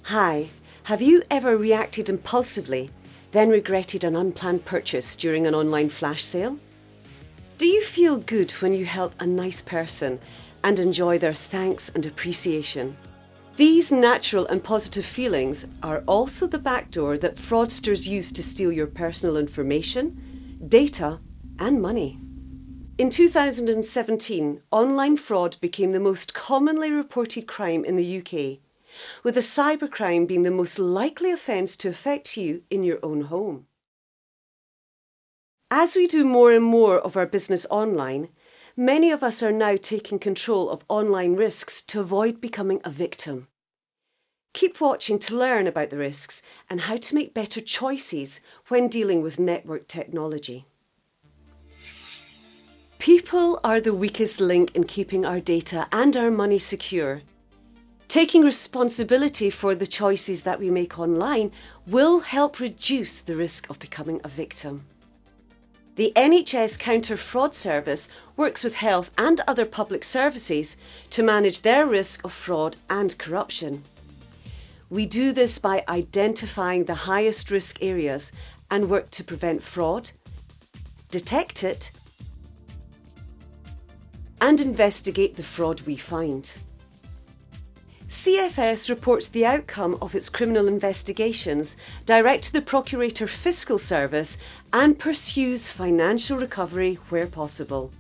Hi, have you ever reacted impulsively, then regretted an unplanned purchase during an online flash sale? Do you feel good when you help a nice person and enjoy their thanks and appreciation? These natural and positive feelings are also the backdoor that fraudsters use to steal your personal information, data, and money. In 2017, online fraud became the most commonly reported crime in the UK, with a cybercrime being the most likely offence to affect you in your own home. As we do more and more of our business online, many of us are now taking control of online risks to avoid becoming a victim. Keep watching to learn about the risks and how to make better choices when dealing with network technology. People are the weakest link in keeping our data and our money secure. Taking responsibility for the choices that we make online will help reduce the risk of becoming a victim. The NHS Counter Fraud Service works with health and other public services to manage their risk of fraud and corruption. We do this by identifying the highest risk areas and work to prevent fraud, detect it, and investigate the fraud we find. CFS reports the outcome of its criminal investigations direct to the Procurator Fiscal Service and pursues financial recovery where possible.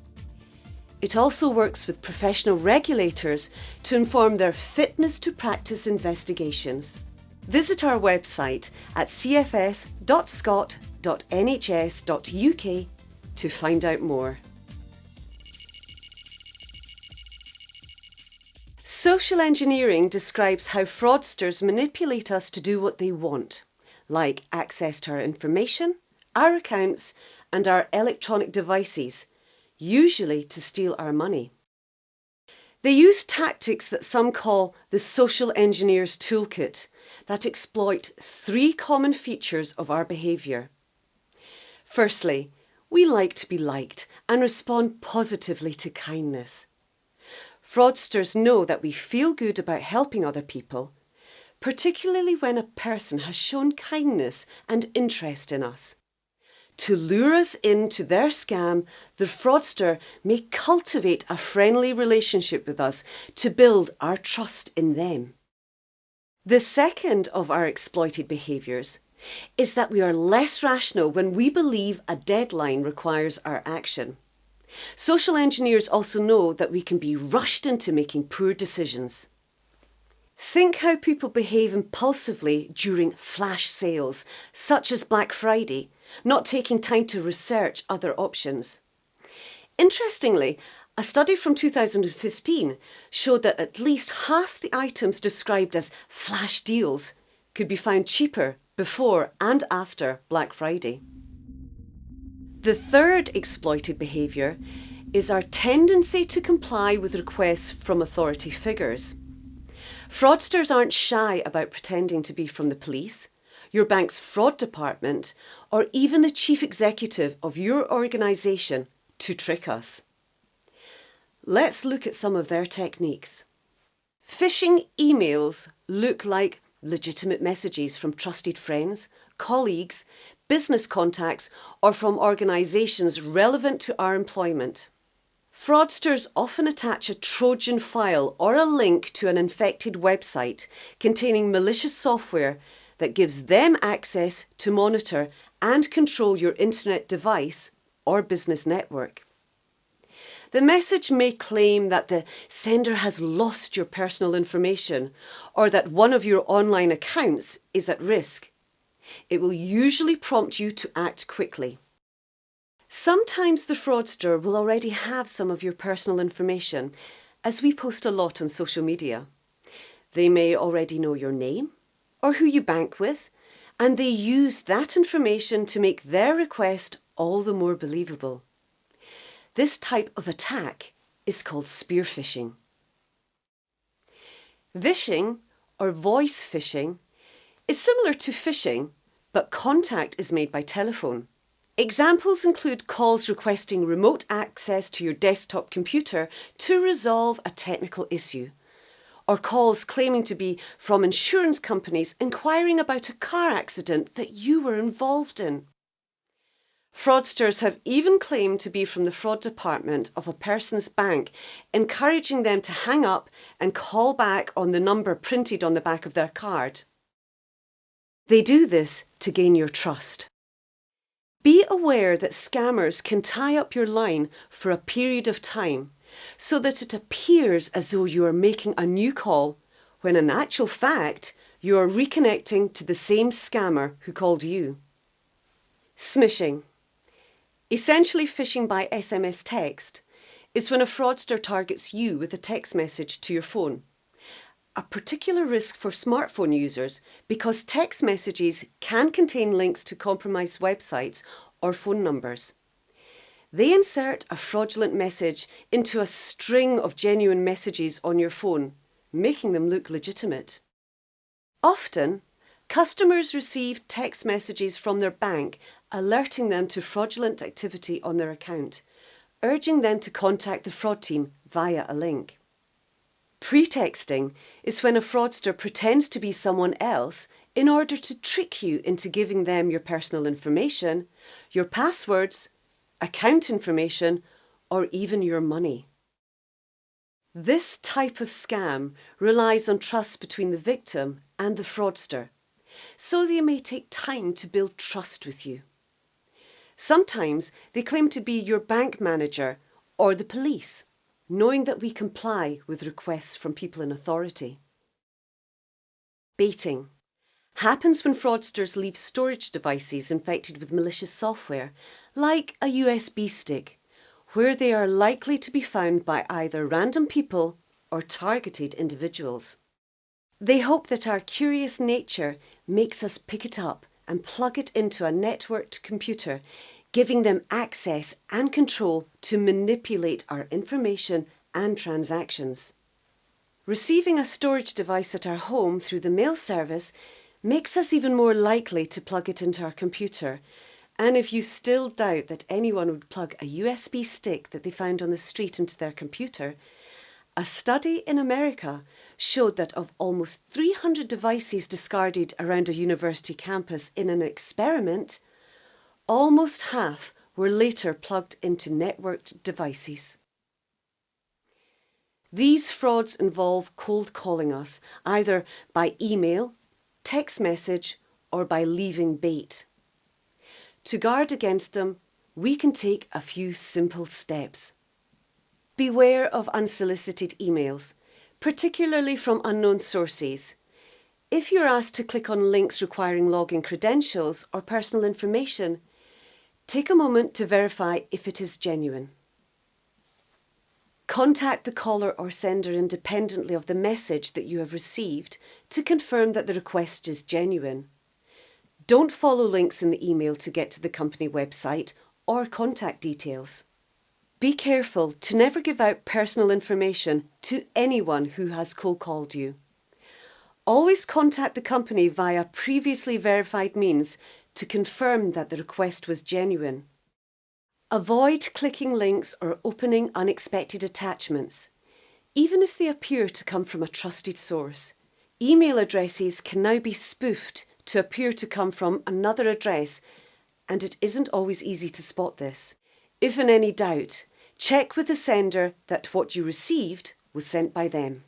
It also works with professional regulators to inform their fitness to practice investigations. Visit our website at cfs.scot.nhs.uk to find out more. Social engineering describes how fraudsters manipulate us to do what they want, like access to our information, our accounts, and our electronic devices, usually to steal our money. They use tactics that some call the social engineer's toolkit that exploit three common features of our behaviour. Firstly, we like to be liked and respond positively to kindness. Fraudsters know that we feel good about helping other people, particularly when a person has shown kindness and interest in us. To lure us into their scam, the fraudster may cultivate a friendly relationship with us to build our trust in them. The second of our exploited behaviours is that we are less rational when we believe a deadline requires our action. Social engineers also know that we can be rushed into making poor decisions. Think how people behave impulsively during flash sales, such as Black Friday, not taking time to research other options. Interestingly, a study from 2015 showed that at least half the items described as flash deals could be found cheaper before and after Black Friday. The third exploited behaviour is our tendency to comply with requests from authority figures. Fraudsters aren't shy about pretending to be from the police, your bank's fraud department, or even the chief executive of your organisation to trick us. Let's look at some of their techniques. Phishing emails look like legitimate messages from trusted friends, colleagues, business contacts, or from organisations relevant to our employment. Fraudsters often attach a Trojan file or a link to an infected website containing malicious software that gives them access to monitor and control your internet device or business network. The message may claim that the sender has lost your personal information or that one of your online accounts is at risk. It will usually prompt you to act quickly. Sometimes the fraudster will already have some of your personal information, as we post a lot on social media. They may already know your name or who you bank with, and they use that information to make their request all the more believable. This type of attack is called spear phishing. Vishing, or voice phishing, is similar to phishing, but contact is made by telephone. Examples include calls requesting remote access to your desktop computer to resolve a technical issue, or calls claiming to be from insurance companies inquiring about a car accident that you were involved in. Fraudsters have even claimed to be from the fraud department of a person's bank, encouraging them to hang up and call back on the number printed on the back of their card. They do this to gain your trust. Be aware that scammers can tie up your line for a period of time so that it appears as though you are making a new call when in actual fact you are reconnecting to the same scammer who called you. Smishing. Essentially phishing by SMS text is when a fraudster targets you with a text message to your phone. A particular risk for smartphone users because text messages can contain links to compromised websites or phone numbers. They insert a fraudulent message into a string of genuine messages on your phone, making them look legitimate. Often, customers receive text messages from their bank alerting them to fraudulent activity on their account, urging them to contact the fraud team via a link. Pretexting is when a fraudster pretends to be someone else in order to trick you into giving them your personal information, your passwords, account information, or even your money. This type of scam relies on trust between the victim and the fraudster, so they may take time to build trust with you. Sometimes they claim to be your bank manager or the police, knowing that we comply with requests from people in authority. Baiting happens when fraudsters leave storage devices infected with malicious software, like a USB stick, where they are likely to be found by either random people or targeted individuals. They hope that our curious nature makes us pick it up and plug it into a networked computer, giving them access and control to manipulate our information and transactions. Receiving a storage device at our home through the mail service makes us even more likely to plug it into our computer. And if you still doubt that anyone would plug a USB stick that they found on the street into their computer, a study in America showed that of almost 300 devices discarded around a university campus in an experiment, almost half were later plugged into networked devices. These frauds involve cold calling us, either by email, text message, or by leaving bait. To guard against them, we can take a few simple steps. Beware of unsolicited emails, particularly from unknown sources. If you're asked to click on links requiring login credentials or personal information, take a moment to verify if it is genuine. Contact the caller or sender independently of the message that you have received to confirm that the request is genuine. Don't follow links in the email to get to the company website or contact details. Be careful to never give out personal information to anyone who has cold called you. Always contact the company via previously verified means to confirm that the request was genuine. Avoid clicking links or opening unexpected attachments, even if they appear to come from a trusted source. Email addresses can now be spoofed to appear to come from another address, and it isn't always easy to spot this. If in any doubt, check with the sender that what you received was sent by them.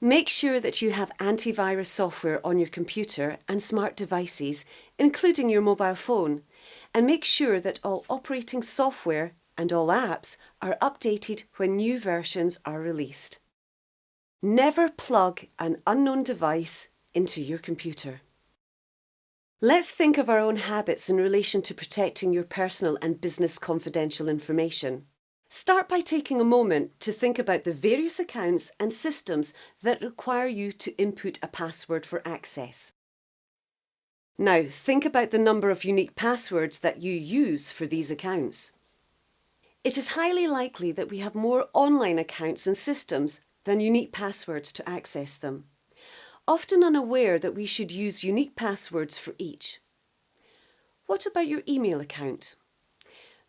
Make sure that you have antivirus software on your computer and smart devices, including your mobile phone, and make sure that all operating software and all apps are updated when new versions are released. Never plug an unknown device into your computer. Let's think of our own habits in relation to protecting your personal and business confidential information. Start by taking a moment to think about the various accounts and systems that require you to input a password for access. Now think about the number of unique passwords that you use for these accounts. It is highly likely that we have more online accounts and systems than unique passwords to access them, often unaware that we should use unique passwords for each. What about your email account?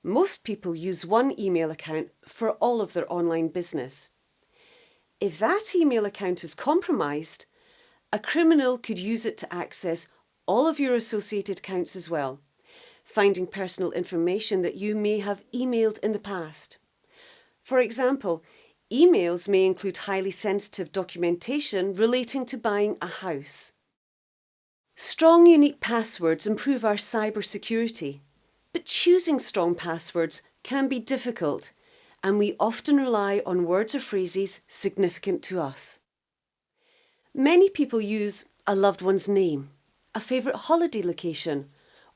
Most people use one email account for all of their online business. If that email account is compromised, a criminal could use it to access all of your associated accounts as well, finding personal information that you may have emailed in the past. For example, emails may include highly sensitive documentation relating to buying a house. Strong, unique passwords improve our cybersecurity, but choosing strong passwords can be difficult, and we often rely on words or phrases significant to us. Many people use a loved one's name, a favourite holiday location,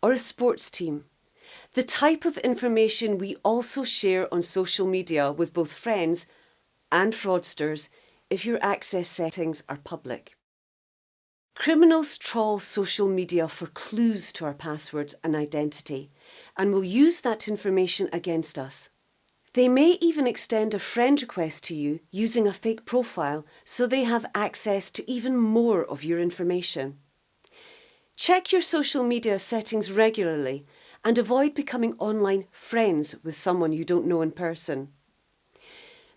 or a sports team. The type of information we also share on social media with both friends and fraudsters if your access settings are public. Criminals trawl social media for clues to our passwords and identity, and will use that information against us. They may even extend a friend request to you using a fake profile so they have access to even more of your information. Check your social media settings regularly and avoid becoming online friends with someone you don't know in person.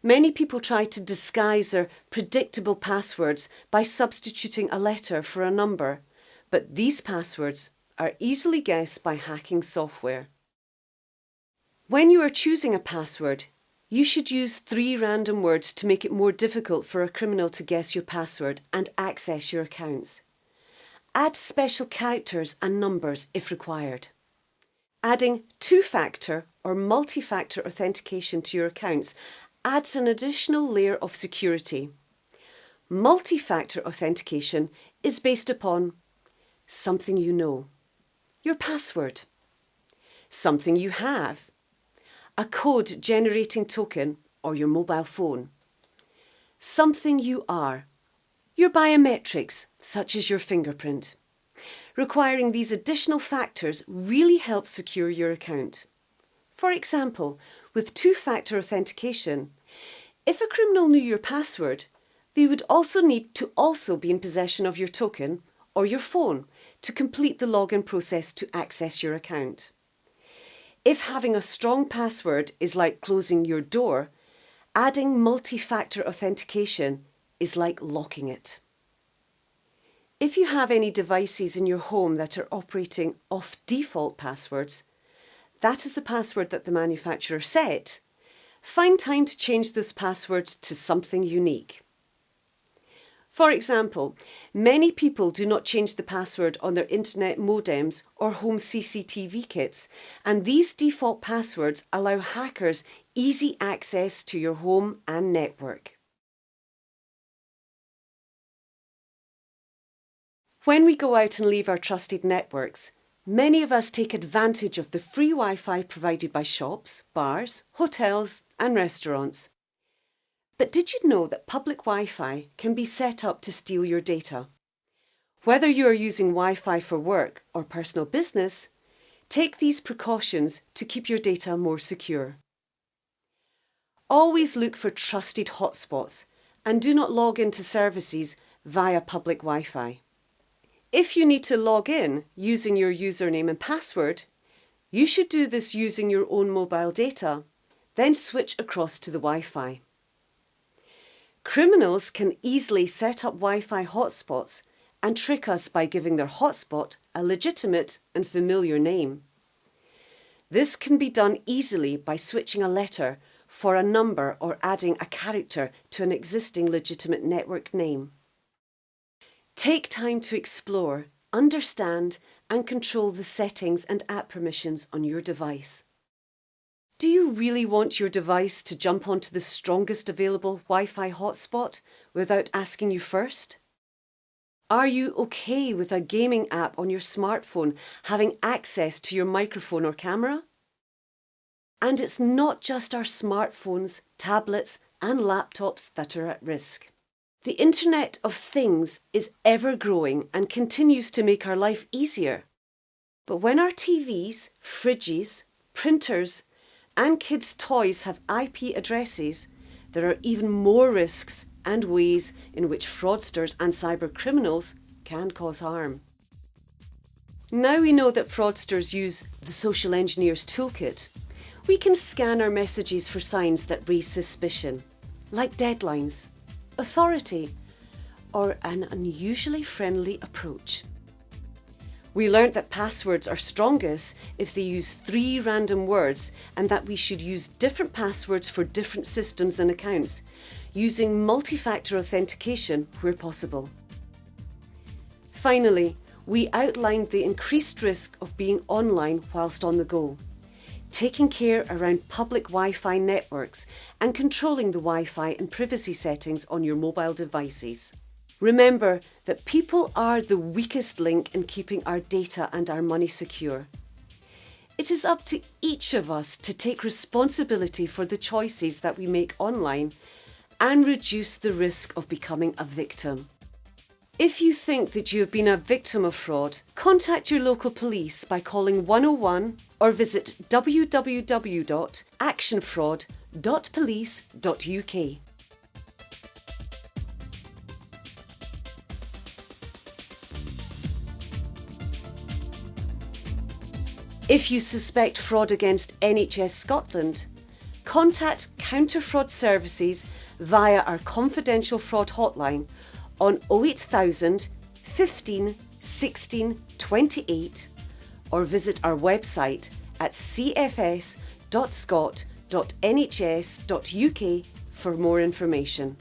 Many people try to disguise their predictable passwords by substituting a letter for a number, but these passwords are easily guessed by hacking software. When you are choosing a password, you should use 3 random words to make it more difficult for a criminal to guess your password and access your accounts. Add special characters and numbers if required. Adding 2-factor or multi-factor authentication to your accounts adds an additional layer of security. Multi-factor authentication is based upon something you know, your password, something you have, a code generating token or your mobile phone, something you are, your biometrics such as your fingerprint. Requiring these additional factors really helps secure your account. For example, with 2-factor authentication, if a criminal knew your password, they would also need to be in possession of your token or your phone to complete the login process to access your account. If having a strong password is like closing your door, adding multi-factor authentication is like locking it. If you have any devices in your home that are operating off default passwords, that is the password that the manufacturer set, find time to change those passwords to something unique. For example, many people do not change the password on their internet modems or home CCTV kits, and these default passwords allow hackers easy access to your home and network. When we go out and leave our trusted networks, many of us take advantage of the free Wi-Fi provided by shops, bars, hotels and restaurants. But did you know that public Wi-Fi can be set up to steal your data? Whether you are using Wi-Fi for work or personal business, take these precautions to keep your data more secure. Always look for trusted hotspots and do not log into services via public Wi-Fi. If you need to log in using your username and password, you should do this using your own mobile data, then switch across to the Wi-Fi. Criminals can easily set up Wi-Fi hotspots and trick us by giving their hotspot a legitimate and familiar name. This can be done easily by switching a letter for a number or adding a character to an existing legitimate network name. Take time to explore, understand and control the settings and app permissions on your device. Do you really want your device to jump onto the strongest available Wi-Fi hotspot without asking you first? Are you okay with a gaming app on your smartphone having access to your microphone or camera? And it's not just our smartphones, tablets and laptops that are at risk. The Internet of Things is ever growing and continues to make our life easier. But when our TVs, fridges, printers and kids' toys have IP addresses, there are even more risks and ways in which fraudsters and cyber criminals can cause harm. Now we know that fraudsters use the social engineer's toolkit, we can scan our messages for signs that raise suspicion, like deadlines, authority, or an unusually friendly approach. We learnt that passwords are strongest if they use 3 random words, and that we should use different passwords for different systems and accounts, using multi-factor authentication where possible. Finally, we outlined the increased risk of being online whilst on the go, taking care around public Wi-Fi networks and controlling the Wi-Fi and privacy settings on your mobile devices. Remember that people are the weakest link in keeping our data and our money secure. It is up to each of us to take responsibility for the choices that we make online and reduce the risk of becoming a victim. If you think that you have been a victim of fraud, contact your local police by calling 101 or visit www.actionfraud.police.uk. If you suspect fraud against NHS Scotland, contact Counter Fraud Services via our confidential fraud hotline on 08000 15 16 28 or visit our website at cfs.scot.nhs.uk for more information.